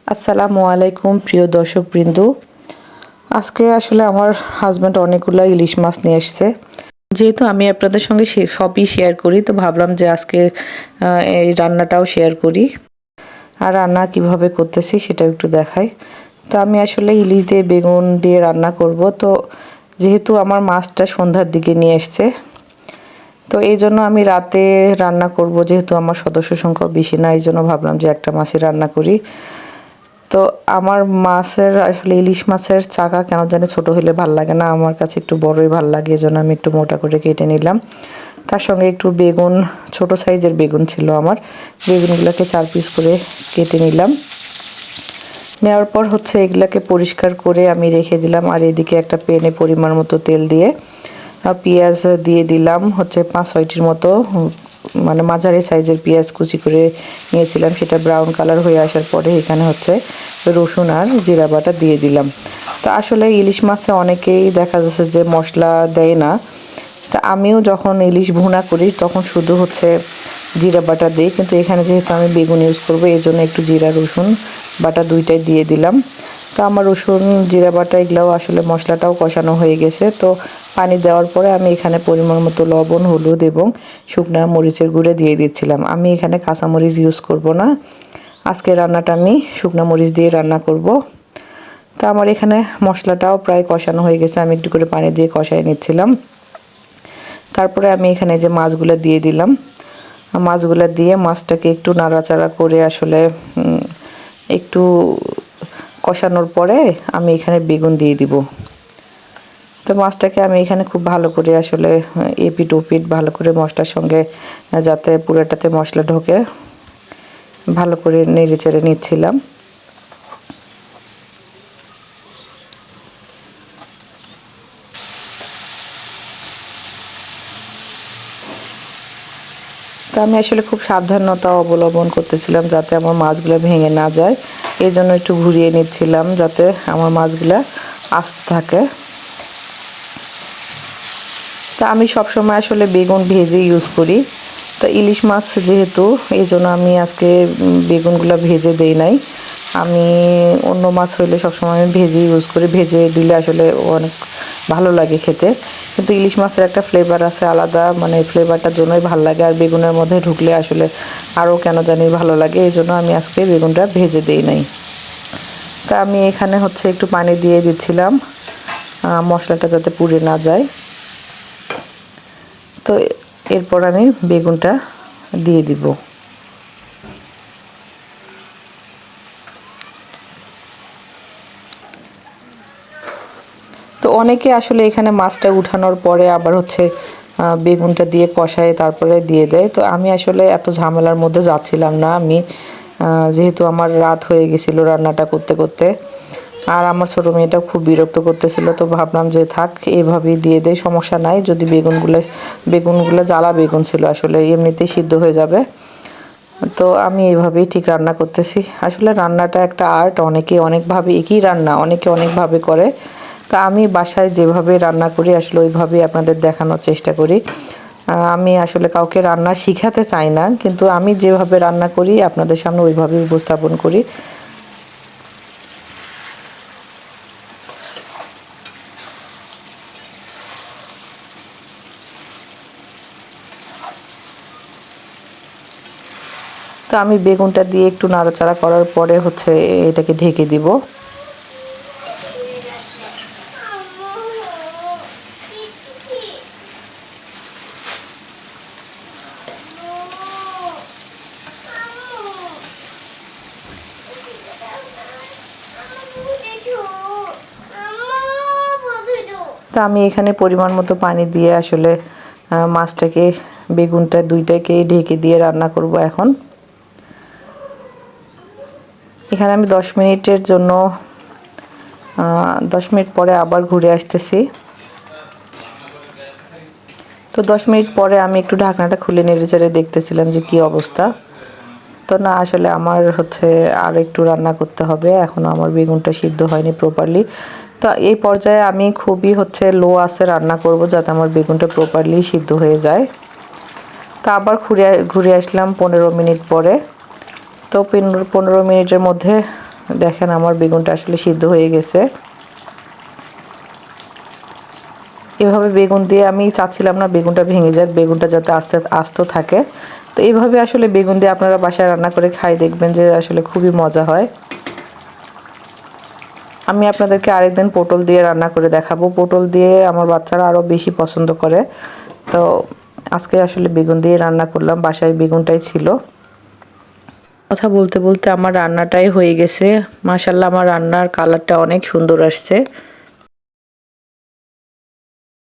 আসসালামু আলাইকুম প্রিয় দর্শকবৃন্দ। আজকে আসলে আমার হাজব্যান্ড অনেকগুলো ইলিশ মাছ নিয়ে এসেছে। যেহেতু আমি আপনাদের সঙ্গে সবই শেয়ার করি, তো ভাবলাম যে আজকে এই রান্নাটাও শেয়ার করি। আর রান্না কিভাবে করতেছি সেটাও একটু দেখাই। তো আমি আসলে ইলিশ দিয়ে বেগুন দিয়ে রান্না করব। তো যেহেতু আমার মাছটা সন্ধ্যার দিকে নিয়ে এসছে, তো এই জন্য আমি রাতে রান্না করব। যেহেতু আমার সদস্য সংখ্যা বেশি না, এই জন্য ভাবলাম যে একটা মাছই রান্না করি। তো আমার মাছের আসলে ইলিশ মাছের চাকা কেন জানি ছোট হলে ভাল লাগে না, আমার কাছে একটু বড়ই ভাল লাগে। এজন্য আমি একটু মোটা করে কেটে নিলাম। তার সঙ্গে একটু বেগুন, ছোট সাইজের বেগুন ছিল আমার, বেগুনগুলোকে 4 পিস করে কেটে নিলাম। নেওয়ার পর এগুলাকে পরিষ্কার করে আমি রেখে দিলাম। আর এদিকে একটা প্যানে পরিমাণ মতো তেল দিয়ে পেঁয়াজ দিয়ে দিলাম 5-6টির মতো, মানে মাঝারি সাইজের পেঁয়াজ কুচি করে নিয়েছিলাম। সেটা ব্রাউন কালার হয়ে আসার পরে এখানে রসুন আর জিরা বাটা দিয়ে দিলাম। তো আসলে ইলিশ মাছে অনেকেই দেখা যাচ্ছে যে মশলা দেয় না। তা আমিও যখন ইলিশ ভুনা করি তখন শুধু জিরা বাটা দিই, কিন্তু এখানে যেহেতু আমি বেগুন ইউজ করবো এই জন্য একটু জিরা রসুন বাটা দুইটাই দিয়ে দিলাম। তো আমার রসুন জিরা বাটা এগুলাও আসলে মশলাটাও কষানো হয়ে গেছে। তো পানি দেওয়ার পরে আমি এখানে পরিমাণ মতো লবণ, হলুদ এবং শুকনা মরিচের গুঁড়ো দিয়ে দিচ্ছিলাম। আমি এখানে কাঁচামরিচ ইউজ করব না, আজকে রান্নাটা আমি শুকনা মরিচ দিয়ে রান্না করব। তো আমার এখানে মশলাটাও প্রায় কষানো হয়ে গেছে, আমি একটু করে পানি দিয়ে কষাই নিচ্ছিলাম। তারপরে আমি এখানে যে মাছগুলো দিয়ে দিলাম। মাছগুলো দিয়ে মাছটাকে একটু নাড়াচাড়া করে একটু কষানোর পরে আমি এখানে বেগুন দিয়ে দিব। তো মাছটাকে আমি এখানে খুব ভালো করে এপিট ওপিট ভালো করে মশলার সঙ্গে যাতে পুরোটাতে মশলা ঢোকে ভালো করে নেড়ে চেড়ে নিচ্ছিলাম। তো আমি খুব সাবধানতা অবলম্বন করতেছিলাম যাতে আমার মাছগুলো ভেঙে না যায়। এই জন্য একটু ঘুরিয়ে নিচ্ছিলাম যাতে আমার মাছগুলো আস্তে থাকে। তা আমি সবসময় বেগুন ভেজে ইউজ করি। তো ইলিশ মাছ যেহেতু, এই জন্য আমি আজকে বেগুনগুলো ভেজে দেই নাই। আমি অন্য মাছ হইলে সবসময় আমি ভেজে ইউজ করি, ভেজে দিলে অনেক ভালো লাগে খেতে। কিন্তু ইলিশ মাছের একটা ফ্লেভার আছে আলাদা, মানে ফ্লেভারটার জন্যই ভালো লাগে। আর বেগুনের মধ্যে ঢুকলে আরও কেন জানি ভালো লাগে, এই জন্য আমি আজকে বেগুনটা ভেজে দেই নাই। তা আমি এখানে একটু পানি দিয়ে দিচ্ছিলাম মশলাটা যাতে পুড়ে না যায়। তো এরপর আমি বেগুনটা দিয়ে দিব। তো অনেকে এখানে মাছটা উঠানোর পরে আবার বেগুনটা দিয়ে কষায় তারপরে দিয়ে দেয়। তো আমি এত ঝামেলার মধ্যে যাচ্ছিলাম না। আমি যেহেতু আমার রাত হয়ে গেছিলো রান্নাটা করতে করতে, আর আমার ছোটো মেয়েটা খুব বিরক্ত করতেছিল, তো ভাবলাম যে থাক এভাবেই দিয়ে দেয়, সমস্যা নাই। যদি বেগুনগুলো জ্বালা বেগুন ছিল, এমনিতেই সিদ্ধ হয়ে যাবে। তো আমি এইভাবেই ঠিক রান্না করতেছি। রান্নাটা একটা আর্ট, অনেকে অনেকভাবে, একই রান্না অনেকে অনেকভাবে করে। তা আমি বাসায় যেভাবে রান্না করি ওইভাবেই আপনাদের দেখানোর চেষ্টা করি। আমি কাউকে রান্না শিখাতে চাই না, কিন্তু আমি যেভাবে রান্না করি আপনাদের সামনে ওইভাবেই উপস্থাপন করি। তো আমি বেগুনটা দিয়ে একটু নাড়াচাড়া করার পরে এটাকে ঢেকে দিব। তো আমি এখানে পরিমাণ মতো পানি দিয়ে মাছটাকে, বেগুনটা দুইটাকেই ঢেকে দিয়ে রান্না করব। এখন এখানে আমি 10 মিনিটের জন্য 10 মিনিট পরে আবার ঘুরে আসতেছি। তো 10 মিনিট পরে আমি একটু ঢাকনাটা খুলে নেড়ে চেড়ে দেখতেছিলাম যে কী অবস্থা। তো না, আমার আর একটু রান্না করতে হবে, এখনও আমার বেগুনটা সিদ্ধ হয়নি প্রপারলি। তো এই পর্যায়ে আমি খুবই লো আঁচে রান্না করব যাতে আমার বেগুনটা প্রপারলি সিদ্ধ হয়ে যায়। তো আবার ঘুরে আসলাম 15 মিনিট পরে। তো 15 মিনিটের মধ্যে দেখেন আমার বেগুনটা আসলে সিদ্ধ হয়ে গেছে। এভাবে বেগুন দিয়ে আমি চাচ্ছিলাম না বেগুনটা ভেঙে যাক, বেগুনটা যাতে আস্তে আস্ত থাকে। তো এইভাবে আসলে বেগুন দিয়ে আপনারা বাসায় রান্না করে খাই, দেখবেন যে আসলে খুবই মজা হয়। আমি আপনাদেরকে আরেকদিন পটল দিয়ে রান্না করে দেখাবো। পটল দিয়ে আমার বাচ্চারা আরও বেশি পছন্দ করে। তো আজকে আসলে বেগুন দিয়ে রান্না করলাম, বাসায় বেগুনটাই ছিল। কথা বলতে বলতে আমার রান্নাটাই হয়ে গেছে। মাশাআল্লাহ, আমার রান্নার কালারটা অনেক সুন্দর আসছে।